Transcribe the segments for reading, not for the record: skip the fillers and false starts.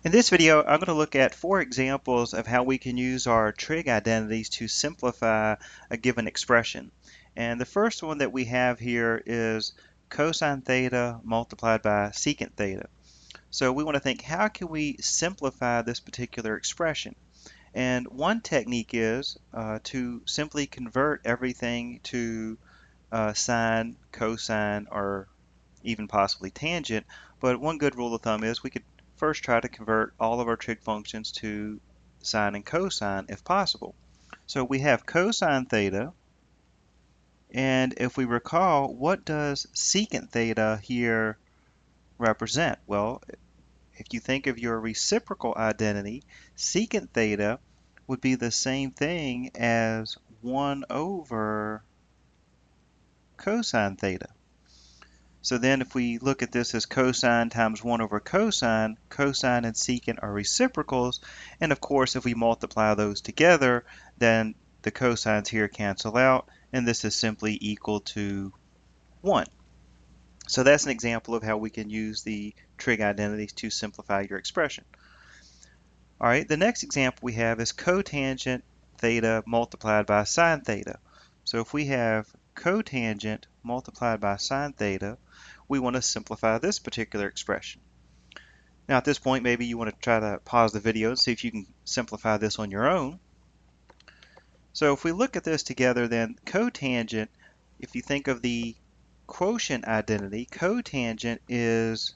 In this video, I'm going to look at 4 examples of how we can use our trig identities to simplify a given expression. And the first one that we have here is cosine theta multiplied by secant theta. So we want to think, how can we simplify this particular expression? And one technique is to simply convert everything to sine, cosine, or even possibly tangent. But one good rule of thumb is we could first try to convert all of our trig functions to sine and cosine if possible. So we have cosine theta, and if we recall, what does secant theta here represent? Well, if you think of your reciprocal identity, secant theta would be the same thing as 1 over cosine theta. So then if we look at this as cosine times 1 over cosine, cosine and secant are reciprocals, and of course if we multiply those together, then the cosines here cancel out, and this is simply equal to 1. So that's an example of how we can use the trig identities to simplify your expression. All right, the next example we have is cotangent theta multiplied by sine theta. So if we have cotangent multiplied by sine theta, we want to simplify this particular expression. Now at this point, maybe you want to try to pause the video and see if you can simplify this on your own. So if we look at this together, then cotangent, if you think of the quotient identity, cotangent is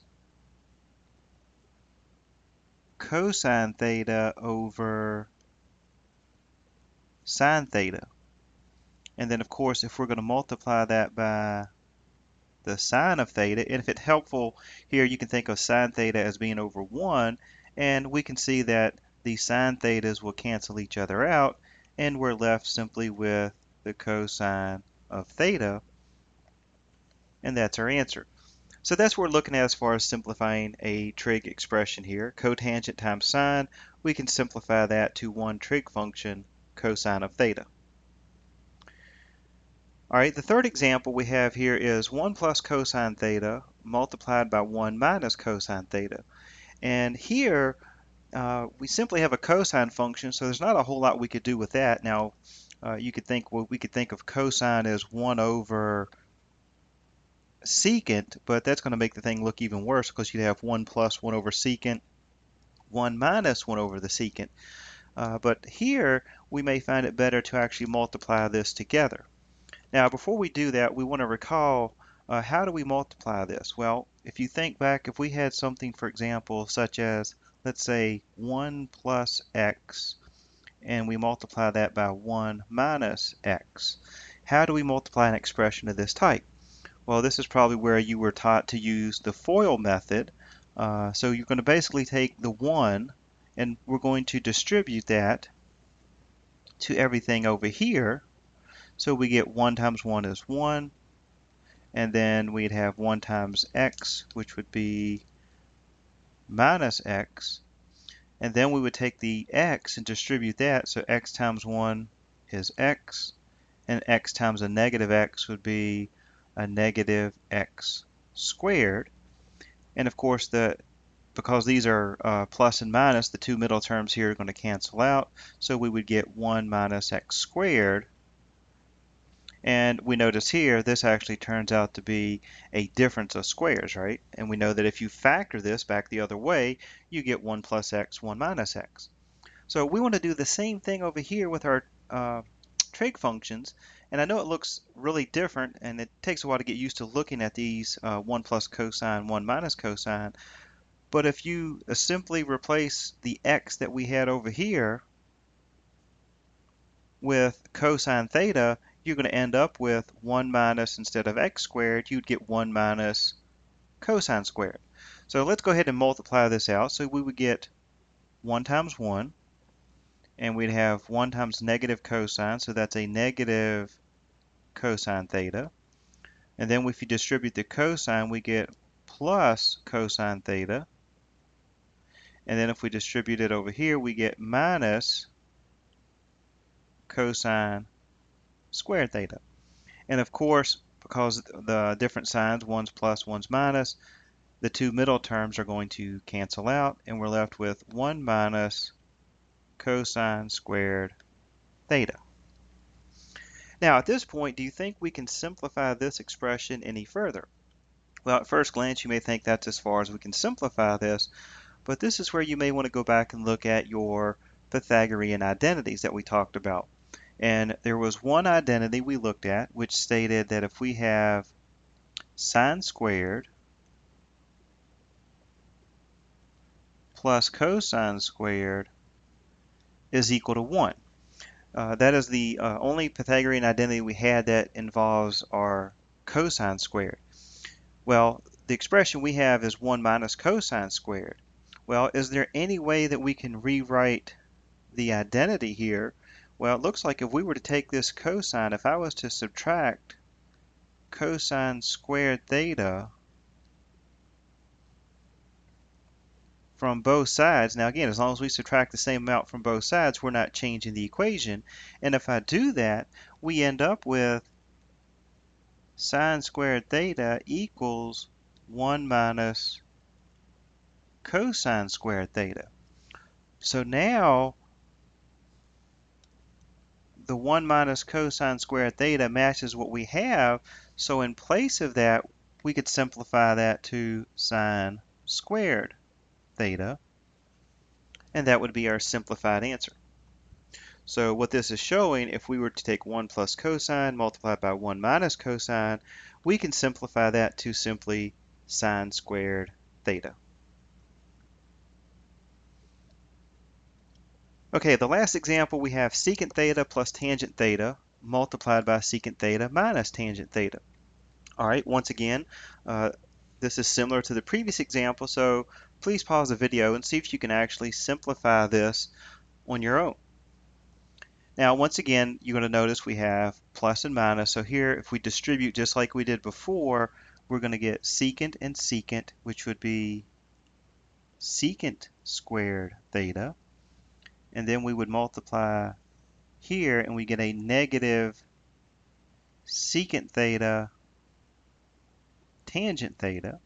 cosine theta over sine theta. And then of course, if we're going to multiply that by the sine of theta, and if it's helpful here, you can think of sine theta as being over 1, and we can see that the sine thetas will cancel each other out, and we're left simply with the cosine of theta, and that's our answer. So that's what we're looking at as far as simplifying a trig expression here. Cotangent times sine, we can simplify that to one trig function, cosine of theta. All right, the third example we have here is 1 plus cosine theta multiplied by 1 minus cosine theta. And here, we simply have a cosine function, so there's not a whole lot we could do with that. Now, you could think, well, we could think of cosine as 1 over secant, but that's going to make the thing look even worse because you'd have 1 plus 1 over secant, 1 minus 1 over the secant. But here, we may find it better to actually multiply this together. Now, before we do that, we want to recall how do we multiply this? Well, if you think back, if we had something, for example, such as, let's say, 1 plus x, and we multiply that by 1 minus x, how do we multiply an expression of this type? Well, this is probably where you were taught to use the FOIL method. So you're going to basically take the 1, and we're going to distribute that to everything over here. So we get 1 times 1 is 1, and then we'd have 1 times x, which would be minus x, and then we would take the x and distribute that, so x times 1 is x, and x times a negative x would be a negative x squared. And of course, because these are plus and minus, the two middle terms here are going to cancel out, so we would get 1 minus x squared. And we notice here, this actually turns out to be a difference of squares, right? And we know that if you factor this back the other way, you get 1 plus x, 1 minus x. So we want to do the same thing over here with our trig functions. And I know it looks really different, and it takes a while to get used to looking at these 1 plus cosine, 1 minus cosine. But if you simply replace the x that we had over here with cosine theta, you're going to end up with 1 minus, instead of x squared, you'd get 1 minus cosine squared. So let's go ahead and multiply this out. So we would get 1 times 1, and we'd have 1 times negative cosine, so that's a negative cosine theta. And then if you distribute the cosine, we get plus cosine theta. And then if we distribute it over here, we get minus cosine squared theta. And of course, because the different signs, one's plus, one's minus, the two middle terms are going to cancel out, and we're left with 1 minus cosine squared theta. Now, at this point, do you think we can simplify this expression any further? Well, at first glance, you may think that's as far as we can simplify this, but this is where you may want to go back and look at your Pythagorean identities that we talked about. And there was one identity we looked at which stated that if we have sine squared plus cosine squared is equal to 1. That is the only Pythagorean identity we had that involves our cosine squared. Well, the expression we have is 1 minus cosine squared. Well, is there any way that we can rewrite the identity here? Well, it looks like if we were to take this cosine, if I was to subtract cosine squared theta from both sides, now again, as long as we subtract the same amount from both sides, we're not changing the equation. And if I do that, we end up with sine squared theta equals 1 minus cosine squared theta. So now the 1 minus cosine squared theta matches what we have. So in place of that, we could simplify that to sine squared theta, and that would be our simplified answer. So what this is showing, if we were to take 1 plus cosine multiplied by 1 minus cosine, we can simplify that to simply sine squared theta. Okay, the last example, we have secant theta plus tangent theta multiplied by secant theta minus tangent theta. All right, once again, this is similar to the previous example, so please pause the video and see if you can actually simplify this on your own. Now, once again, you're going to notice we have plus and minus. So here, if we distribute just like we did before, we're going to get secant and secant, which would be secant squared theta. And then we would multiply here, and we get a negative secant theta tangent theta.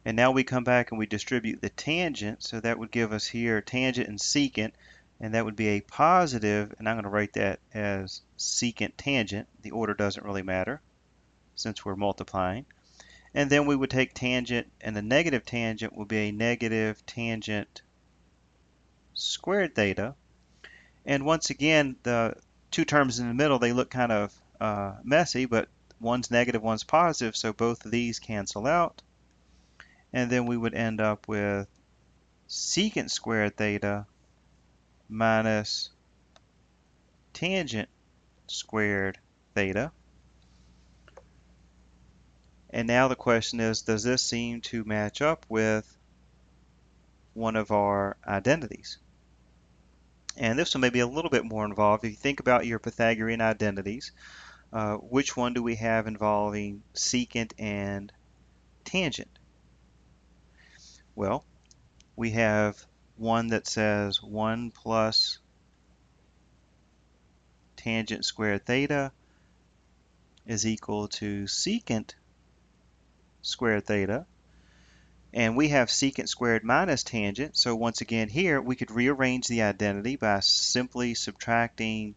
And now we come back and we distribute the tangent, so that would give us here tangent and secant, and that would be a positive, and I'm going to write that as secant tangent. The order doesn't really matter since we're multiplying. And then we would take tangent, and the negative tangent will be a negative tangent squared theta. And once again, the two terms in the middle, they look kind of messy, but one's negative, one's positive, so both of these cancel out. And then we would end up with secant squared theta minus tangent squared theta. And now the question is, does this seem to match up with one of our identities? And this one may be a little bit more involved. If you think about your Pythagorean identities, which one do we have involving secant and tangent? Well, we have one that says 1 plus tangent squared theta is equal to secant squared theta. And we have secant squared minus tangent. So once again here, we could rearrange the identity by simply subtracting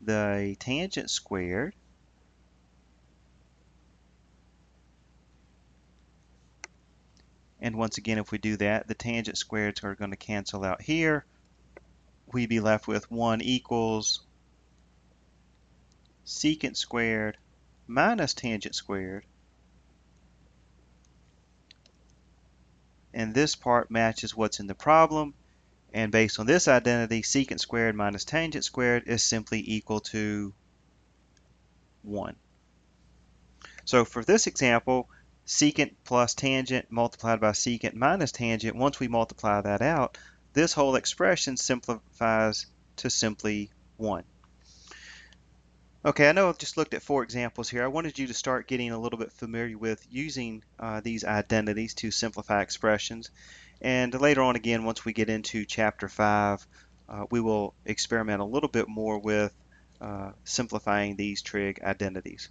the tangent squared. And once again, if we do that, the tangent squareds are going to cancel out here. We'd be left with 1 equals secant squared minus tangent squared. And this part matches what's in the problem. And based on this identity, secant squared minus tangent squared is simply equal to 1. So for this example, secant plus tangent multiplied by secant minus tangent, once we multiply that out, this whole expression simplifies to simply 1. Okay, I know I've just looked at 4 examples here. I wanted you to start getting a little bit familiar with using these identities to simplify expressions. And later on, again, once we get into Chapter 5, we will experiment a little bit more with simplifying these trig identities.